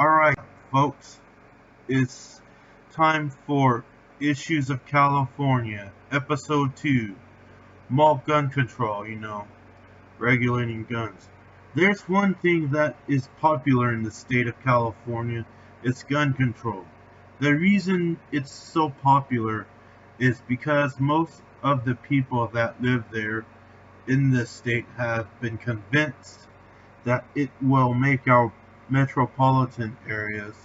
Alright, folks, it's time for Issues of California, Episode 2, Malt Gun Control, regulating guns. There's one thing that is popular in the state of California, it's gun control. The reason it's so popular is because most of the people that live there in the state have been convinced that it will make our metropolitan areas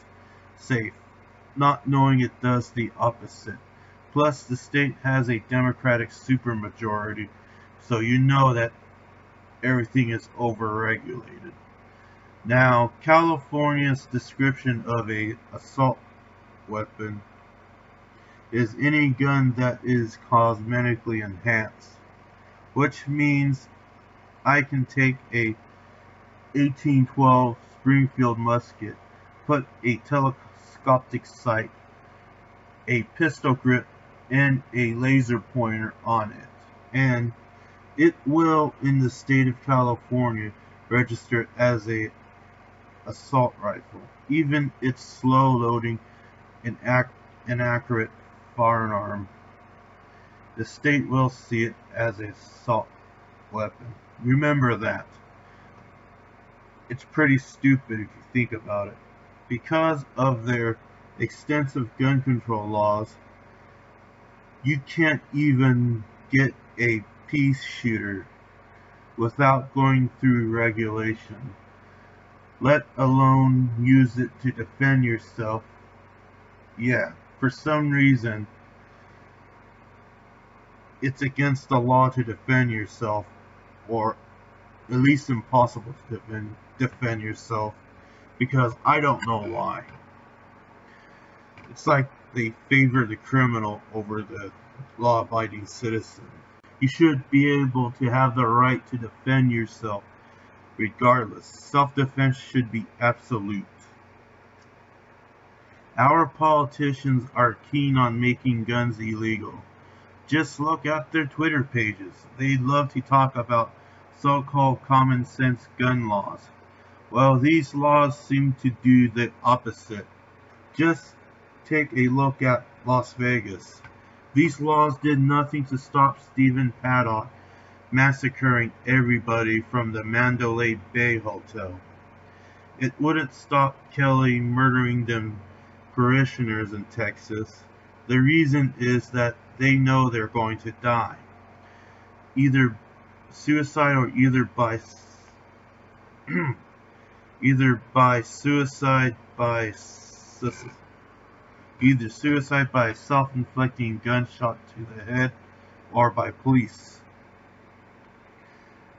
safe, not knowing it does the opposite. Plus, the state has a Democratic supermajority, so you know that everything is overregulated. Now, California's description of a assault weapon is any gun that is cosmetically enhanced, which means I can take a 1812 Springfield musket, put a telescopic sight, a pistol grip, and a laser pointer on it, and it will, in the state of California, register as a assault rifle. Even its slow-loading and inaccurate firearm, the state will see it as an assault weapon. Remember that. It's pretty stupid if you think about it. Because of their extensive gun control laws, you can't even get a peace shooter without going through regulation, let alone use it to defend yourself. Yeah, for some reason, it's against the law to defend yourself, or at least impossible to defend yourself, because I don't know why. It's like they favor the criminal over the law-abiding citizen. You should be able to have the right to defend yourself regardless. Self-defense should be absolute. Our politicians are keen on making guns illegal. Just look at their Twitter pages. They love to talk about so-called common sense gun laws. Well, these laws seem to do the opposite. Just take a look at Las Vegas. These laws did nothing to stop Stephen Paddock massacring everybody from the Mandalay Bay Hotel. It wouldn't stop Kelly murdering them parishioners in Texas. The reason is that they know they're going to die. Either suicide or either by suicide by self-inflicting gunshot to the head or by police.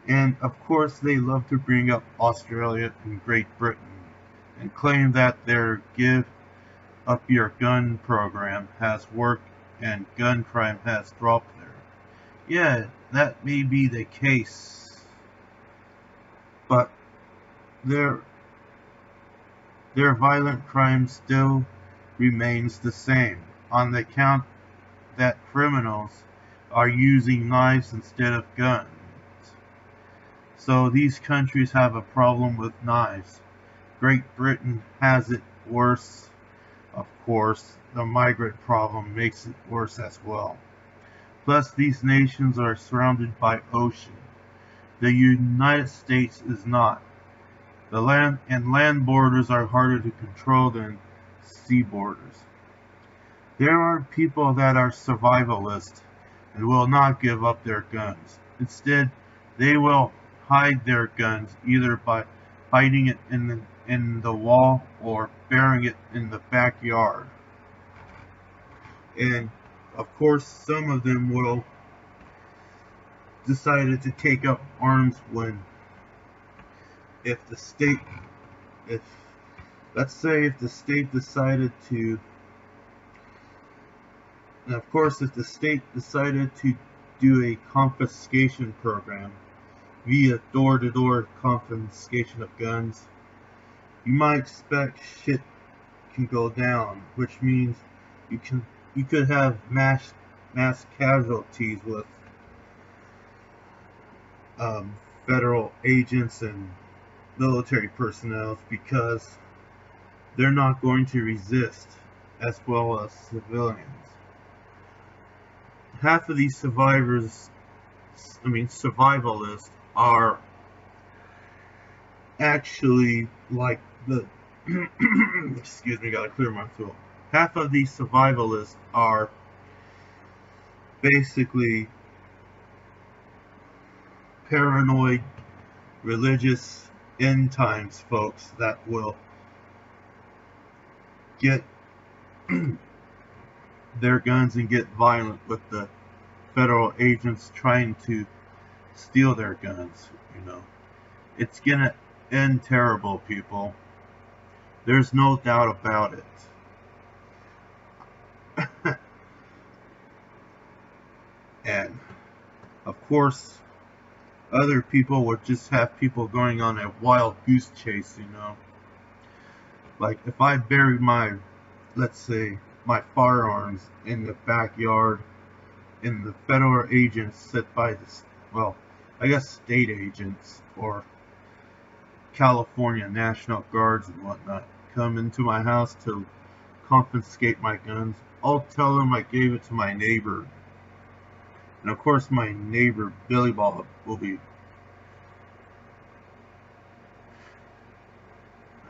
And of course they love to bring up Australia and Great Britain and claim that their give up your gun program has worked and gun crime has dropped there. Yeah, that may be the case, but their violent crime still remains the same, on the count that criminals are using knives instead of guns. So these countries have a problem with knives. Great Britain has it worse. Of course, the migrant problem makes it worse as well. Plus, these nations are surrounded by ocean. The United States is not. The land borders are harder to control than sea borders. There are people that are survivalists and will not give up their guns. Instead, they will hide their guns either by hiding it in the wall or burying it in the backyard. And of course, some of them will decide to take up arms when if the state decided to, and of course if the state decided to do a confiscation program via door-to-door confiscation of guns, you might expect shit can go down, which means you could have mass casualties with federal agents and military personnel, because they're not going to resist as well as civilians. Half of these survivalists are actually like the excuse me, gotta clear my throat. Half of these survivalists are basically paranoid, religious end times folks that will get their guns and get violent with the federal agents trying to steal their guns. It's gonna end terrible, people. There's no doubt about it. And of course, other people would just have people going on a wild goose chase. Like if I buried let's say, my firearms in the backyard, and the federal agents set by I guess state agents or California National Guards and whatnot come into my house to confiscate my guns, I'll tell them I gave it to my neighbor. And of course my neighbor Billy Bob will be,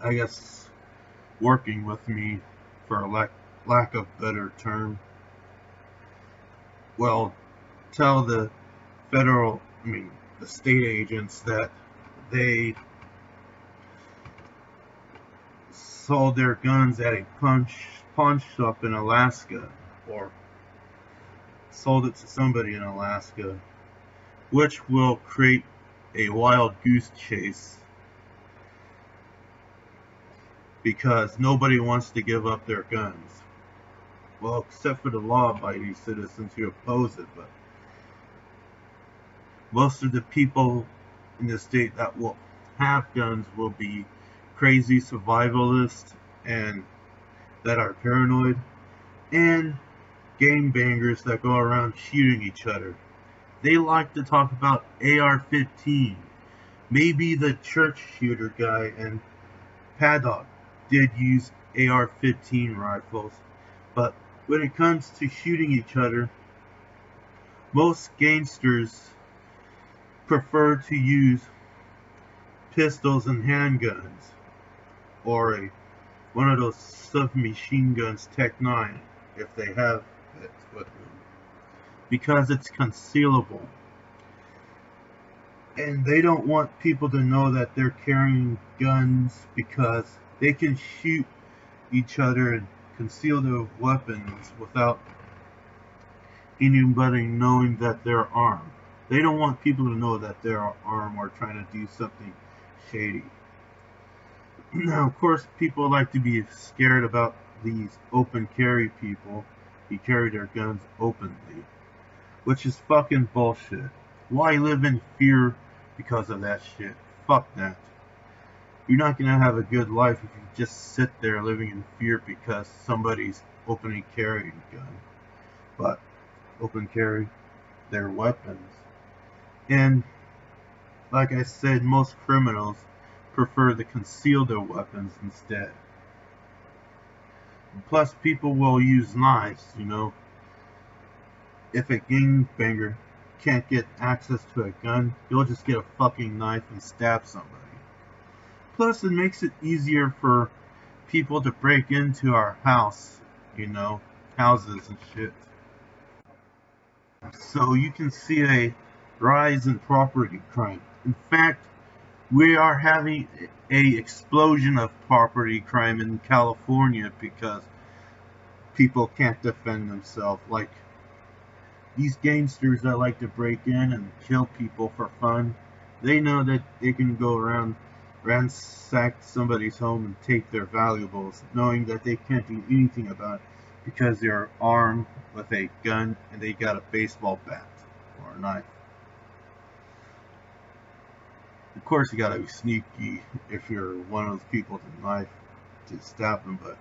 I guess, working with me, for a lack of better term. Well, tell the the state agents that they sold their guns at a pawn shop in Alaska, or sold it to somebody in Alaska, which will create a wild goose chase because nobody wants to give up their guns. Well, except for the law-abiding citizens who oppose it, but most of the people in the state that will have guns will be crazy survivalists and that are paranoid, and gangbangers that go around shooting each other. They like to talk about AR-15. Maybe the church shooter guy and Paddock did use AR-15 rifles, but when it comes to shooting each other, most gangsters prefer to use pistols and handguns, or one of those submachine guns, Tech 9, if they have it with them, because it's concealable. And they don't want people to know that they're carrying guns because they can shoot each other and conceal their weapons without anybody knowing that they're armed. They don't want people to know that they're armed or trying to do something shady. Now, of course, people like to be scared about these open carry people who carry their guns openly, which is fucking bullshit. Why live in fear because of that shit? Fuck that. You're not gonna have a good life if you just sit there living in fear because somebody's openly carrying a gun. But open carry their weapons. And like I said, most criminals prefer to conceal their weapons instead. Plus, people will use knives, If a gangbanger can't get access to a gun, he'll just get a fucking knife and stab somebody. Plus, it makes it easier for people to break into our houses and shit. So you can see a rise in property crime. In fact, we are having a explosion of property crime in California because people can't defend themselves. Like these gangsters that like to break in and kill people for fun, they know that they can go around, ransack somebody's home and take their valuables, knowing that they can't do anything about it because they're armed with a gun and they got a baseball bat or a knife. Of course, you gotta be sneaky if you're one of those people with a knife to stab them, but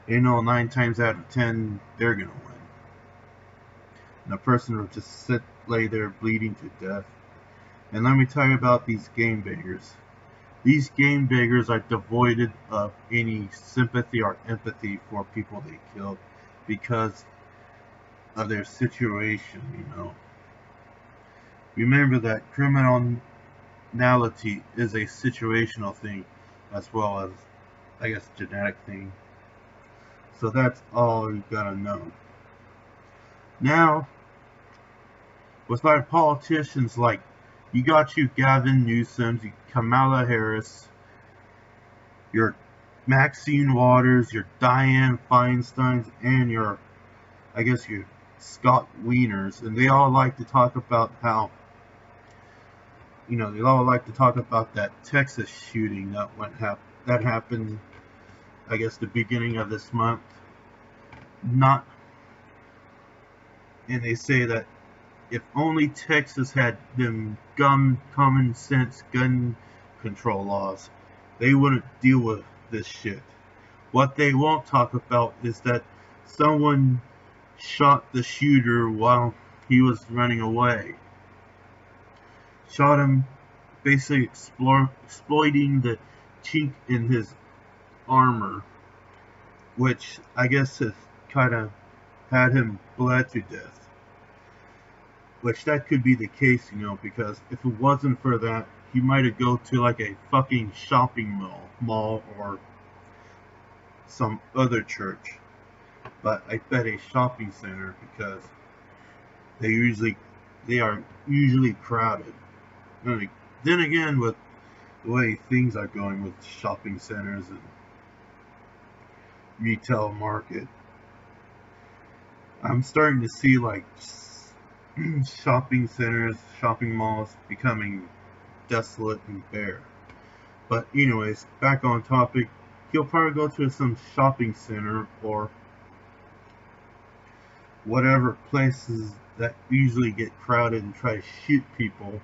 9 times out of 10 they're gonna win. And the person will just lay there bleeding to death. And let me tell you about these gangbangers. These game beggars are devoid of any sympathy or empathy for people they killed because of their situation, you know. Remember that criminality is a situational thing as well as, I guess, genetic thing. So that's all you gotta know. Now, with our politicians like, you got you Gavin Newsom, you Kamala Harris, your Maxine Waters, your Dianne Feinsteins, and your, I guess, your Scott Wieners, and they all like to talk about how, they all like to talk about that Texas shooting that happened, I guess, the beginning of this month. Not, and they say that if only Texas had them common sense gun control laws, they wouldn't deal with this shit. What they won't talk about is that someone shot the shooter while he was running away. Shot him, basically exploiting the chink in his armor, which I guess has kind of had him bled to death. Which that could be the case, because if it wasn't for that, he might have go to like a fucking shopping mall or some other church. But I bet a shopping center because they are usually crowded. Then again, with the way things are going with shopping centers and retail market, I'm starting to see like shopping centers, shopping malls becoming desolate and bare. But anyways, back on topic, he'll probably go to some shopping center or whatever places that usually get crowded and try to shoot people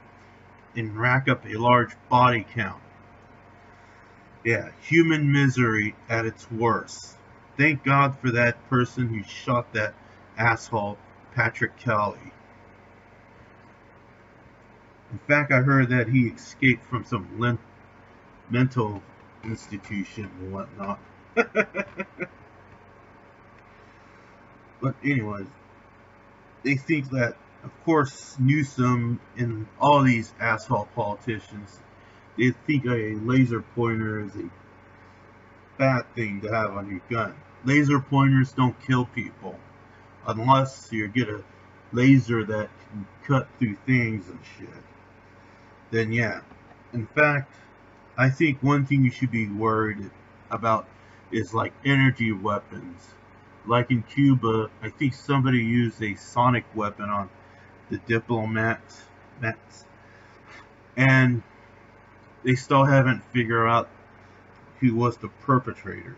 and rack up a large body count. Yeah, human misery at its worst. Thank God for that person who shot that asshole, Patrick Kelly. In fact, I heard that he escaped from some mental institution and whatnot. But anyways, they think that, of course, Newsom and all these asshole politicians, they think a laser pointer is a bad thing to have on your gun. Laser pointers don't kill people unless you get a laser that can cut through things and shit. Then yeah. In fact, I think one thing you should be worried about is like energy weapons. Like in Cuba, I think somebody used a sonic weapon on the diplomats, and they still haven't figured out who was the perpetrator.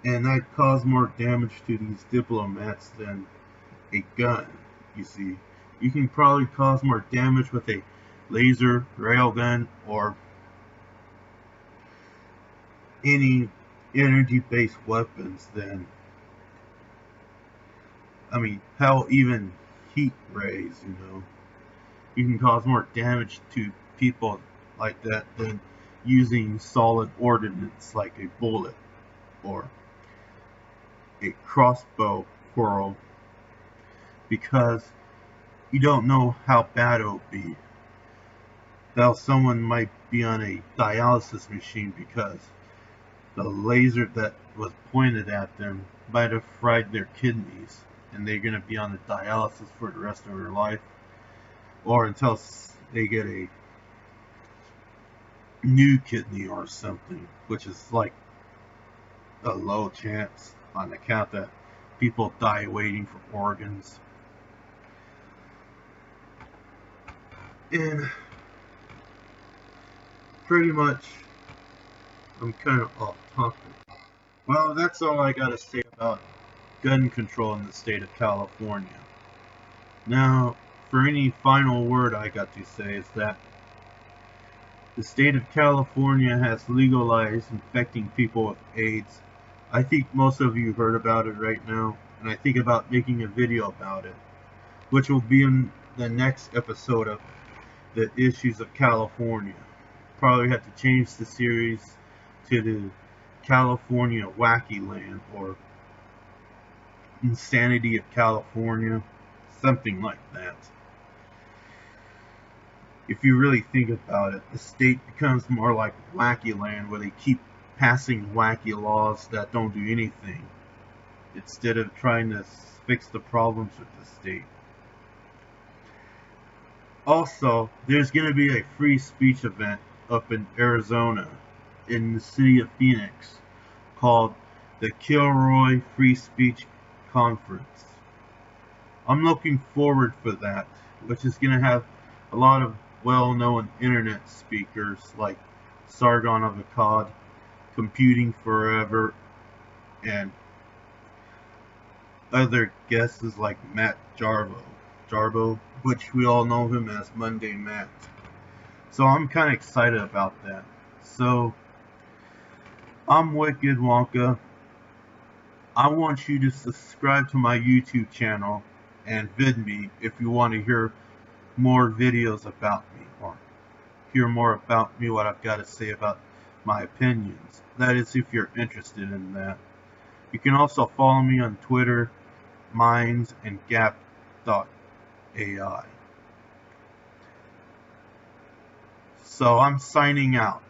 And that caused more damage to these diplomats than a gun, you see. You can probably cause more damage with a laser, railgun, or any energy-based weapons than, hell, even heat rays, You can cause more damage to people like that than using solid ordnance like a bullet or a crossbow quarrel, because you don't know how bad it will be. Now someone might be on a dialysis machine because the laser that was pointed at them might have fried their kidneys, and they're going to be on the dialysis for the rest of their life, or until they get a new kidney or something, which is like a low chance on account that people die waiting for organs. And pretty much, I'm kind of off topic. Well, that's all I gotta say about gun control in the state of California. Now, for any final word I got to say is that the state of California has legalized infecting people with AIDS. I think most of you heard about it right now, and I think about making a video about it, which will be in the next episode of the Issues of California. probably have to change the series to the California Wacky Land or Insanity of California, something like that. If you really think about it, the state becomes more like Wacky Land, where they keep passing wacky laws that don't do anything instead of trying to fix the problems with the state. Also, there's going to be a free speech event up in Arizona, in the city of Phoenix, called the Kilroy Free Speech Conference. I'm looking forward for that, which is going to have a lot of well-known internet speakers like Sargon of Akkad, Computing Forever, and other guests like Matt Jarbo, which we all know him as Monday Matt. So I'm kind of excited about that. So I'm Wicked Wonka. I want you to subscribe to my YouTube channel and vid me if you want to hear more videos about me or hear more about me, what I've got to say about my opinions. That is, if you're interested in that. You can also follow me on Twitter, Minds, and Gap.ai. So I'm signing out.